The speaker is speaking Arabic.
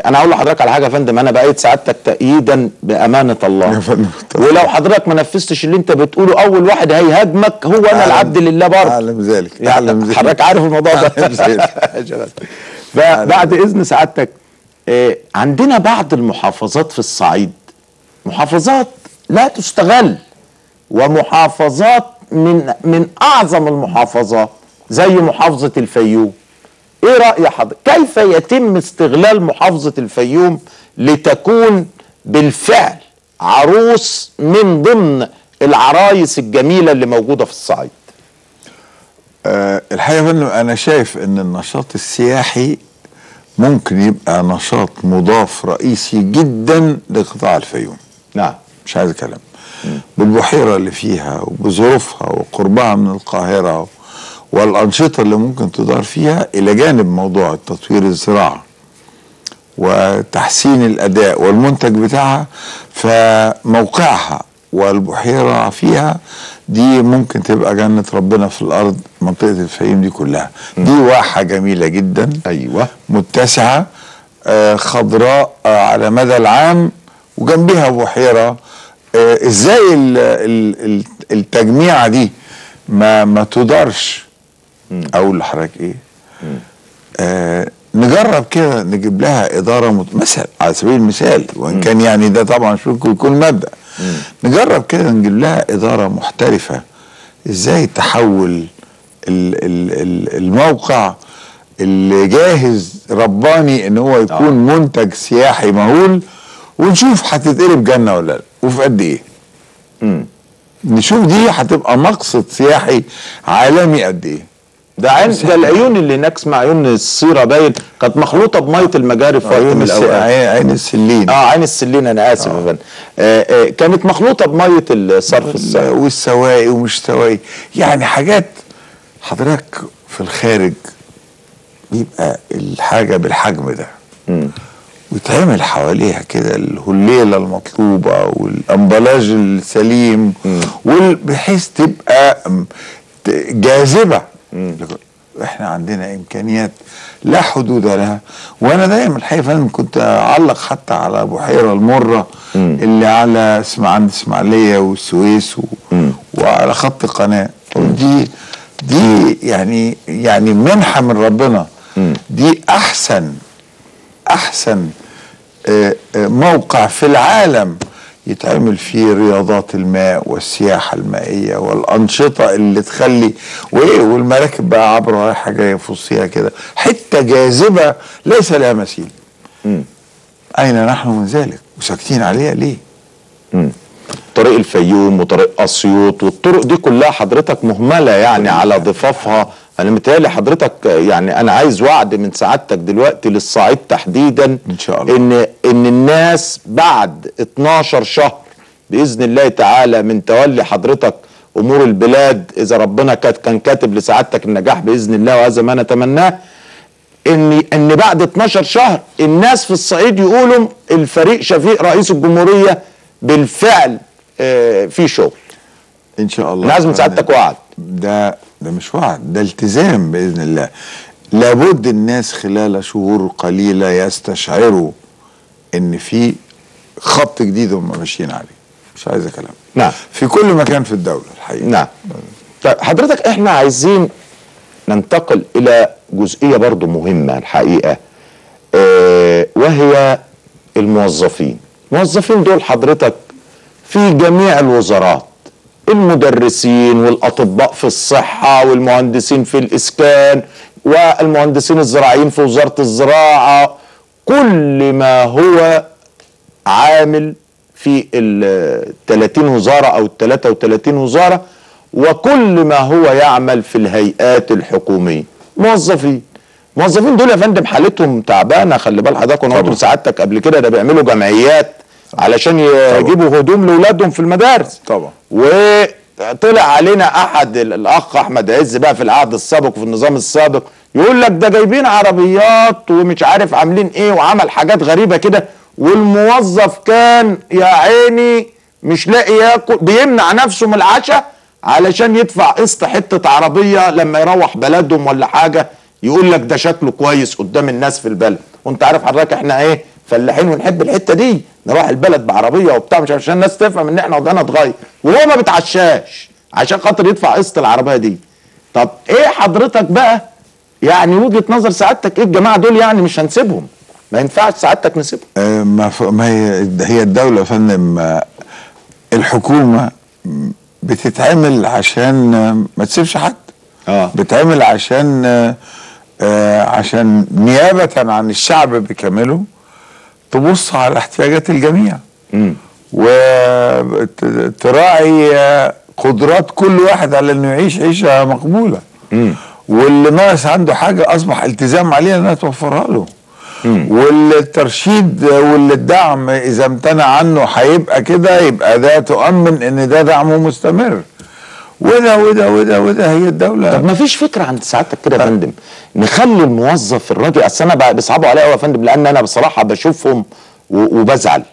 انا هقول لحضرتك على حاجه يا فندم، انا بقيت سعادتك تأييدا بامانه الله يا فندم. ولو حضرتك ما نفذتش اللي انت بتقوله اول واحد هيهاجمك هو انا العبد لله برضه. اعلم ذلك، اعلم ذلك، حضرتك عارف الموضوع ده. اعلم ذلك. فبعد اذن سعادتك، عندنا بعض المحافظات في الصعيد محافظات لا تستغل، ومحافظات من اعظم المحافظات زي محافظه الفيوم. ايه رأي حضرتك؟ كيف يتم استغلال محافظة الفيوم لتكون بالفعل عروس من ضمن العرايس الجميلة اللي موجودة في الصعيد؟ الحقيقة يا فندم أنا شايف إن النشاط السياحي ممكن يبقى نشاط مضاف رئيسي جدا لقطاع الفيوم. نعم، مش عايز كلام. بالبحيرة اللي فيها وبظروفها وقربها من القاهرة والأنشطة اللي ممكن تدار فيها، إلى جانب موضوع التطوير الزراعة وتحسين الأداء والمنتج بتاعها، فموقعها والبحيرة فيها دي ممكن تبقى جنة ربنا في الأرض. منطقة الفيوم دي كلها دي واحة جميلة جدا، أيوة، متسعة، خضراء على مدى العام، وجنبها بحيرة. ازاي التجميعة دي ما تدارش؟ اقول لحضرتك ايه، نجرب كده نجيب لها اداره مثلا على سبيل المثال، وان كان يعني ده طبعا مش ممكن يكون مبدا. نجرب كده نجيب لها اداره محترفه ازاي تحول الموقع اللي جاهز رباني ان هو يكون منتج سياحي مهول، ونشوف هتتقلب جنه ولا لا، وفي قد ايه. نشوف دي هتبقى مقصد سياحي عالمي قد ايه. ده العيون اللي هناك اسمها عيون الصيره، باين كانت مخلوطه بميه المجاري في وقت من الاوقات. عين السلين. عين السلين، انا اسف يا فندم. كانت مخلوطه بميه الصرف الصحي والسواقي ومش سواقي، يعني حاجات حضرتك في الخارج بيبقى الحاجه بالحجم ده، ويتعمل حواليها كده الهليله المطلوبه والامبلاج السليم، بحيث تبقى جاذبه. احنا عندنا امكانيات لا حدود لها. وانا دايما الحقيقه فعلا كنت اعلق حتى على بحيره المره اللي على عند اسماعيليه والسويس وعلى خط القناه. دي يعني منحه من ربنا. دي احسن موقع في العالم يتعمل فيه رياضات الماء والسياحة المائية والأنشطة اللي تخلي والمراكب بقى عبر رايحة جاية في وسطها كده، حتة جاذبة ليس لها مثيل. أين نحن من ذلك؟ وساكتين عليها ليه؟ طريق الفيوم وطريق أسيوط والطرق دي كلها حضرتك مهملة يعني على ضفافها. أنا متهيألي حضرتك يعني أنا عايز وعد من سعادتك دلوقتي للصعيد تحديدا إن شاء الله إن الناس بعد 12 شهر بإذن الله تعالى من تولي حضرتك أمور البلاد، إذا ربنا كان كاتب لسعادتك النجاح بإذن الله وهذا ما نتمناه، إن بعد 12 شهر الناس في الصعيد يقولوا الفريق شفيق رئيس الجمهورية بالفعل في شغل. إن شاء الله. أنا عايز من سعادتك وعد. ده مش وعد، ده التزام بإذن الله. لابد الناس خلال شهور قليلة يستشعروا ان في خط جديد هم ماشيين عليه. مش عايز كلام. نعم. في كل مكان في الدولة الحقيقة. نعم. طيب حضرتك احنا عايزين ننتقل الى جزئية برضو مهمة الحقيقة، وهي الموظفين. الموظفين دول حضرتك في جميع الوزارات، المدرسين والاطباء في الصحة والمهندسين في الاسكان والمهندسين الزراعيين في وزارة الزراعة، كل ما هو عامل في ال 30 وزارة او ال 33 وزارة، وكل ما هو يعمل في الهيئات الحكومية. موظفين دول يا فندم حالتهم تعبانة. خلي بال حضرتك، وانا قلت لسعادتك قبل كده ده بيعملوا جمعيات علشان يجيبوا هدوم لاولادهم في المدارس. طبعا. وطلع علينا احد الاخ احمد عز بقى في العهد السابق وفي النظام السابق يقول لك ده جايبين عربيات ومش عارف عاملين ايه، وعمل حاجات غريبة كده، والموظف كان يا عيني مش لاقي ياكل، بيمنع نفسه من العشاء علشان يدفع قسط حتة عربية لما يروح بلدهم ولا حاجة، يقول لك ده شكله كويس قدام الناس في البلد. وانت عارف حضرتك احنا ايه فلاحين ونحب الحته دي، نروح البلد بعربيه وبتاع مش عشان الناس تفهم ان احنا وضعنا اتغير، وهو ما بيتعشاش عشان خاطر يدفع قسط العربيه دي. طب ايه حضرتك بقى يعني وجهه نظر سعادتك ايه الجماعه دول؟ يعني مش هنسيبهم، ما ينفعش سعادتك نسيبهم. ما هي الدوله يا فندم، الحكومه بتتعمل عشان ما تسيبش حد. بتعمل عشان نيابه عن الشعب بكامله تبص على احتياجات الجميع وتراعي قدرات كل واحد على انه يعيش عيشه مقبوله. واللي ناقص عنده حاجه اصبح التزام عليها انها توفرها له. والترشيد والدعم اذا امتنع عنه هيبقى كده، يبقى ده تؤمن ان ده دعمه مستمر. وده هي الدوله. طب ما فيش فكره عند سعادتك كده يا فندم نخلي الموظف الراجل، اصل انا بيصعبوا عليا قوي يا فندم، لان انا بصراحه بشوفهم وبزعل.